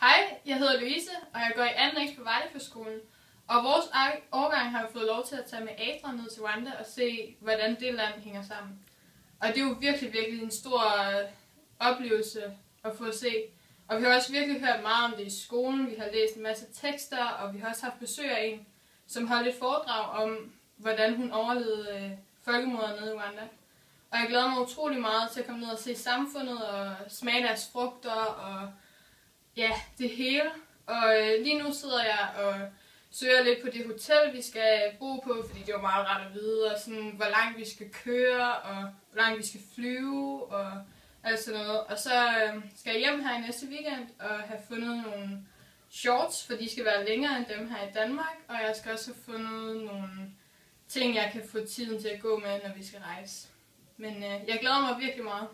Hej, jeg hedder Louise, og jeg går i 2. på Vejlefjordskolen. Og vores årgang har fået lov til at tage med Adra ned til Rwanda og se, hvordan det land hænger sammen. Og det er jo virkelig en stor oplevelse at få at se. Og vi har også virkelig hørt meget om det i skolen. Vi har læst en masse tekster, og vi har også haft besøg af en, som holdt et foredrag om, hvordan hun overlevede folkemordet nede i Rwanda. Og jeg glæder mig utrolig meget til at komme ned og se samfundet og smage deres frugter og ja, det hele. Og lige nu sidder jeg og søger lidt på det hotel, vi skal bo på, fordi det var meget rart at vide, og sådan, hvor langt vi skal køre, og hvor langt vi skal flyve, og alt sådan noget. Og så skal jeg hjem her i næste weekend og have fundet nogle shorts, for de skal være længere end dem her i Danmark, og jeg skal også have fundet nogle ting, jeg kan få tiden til at gå med, når vi skal rejse. Men jeg glæder mig virkelig meget.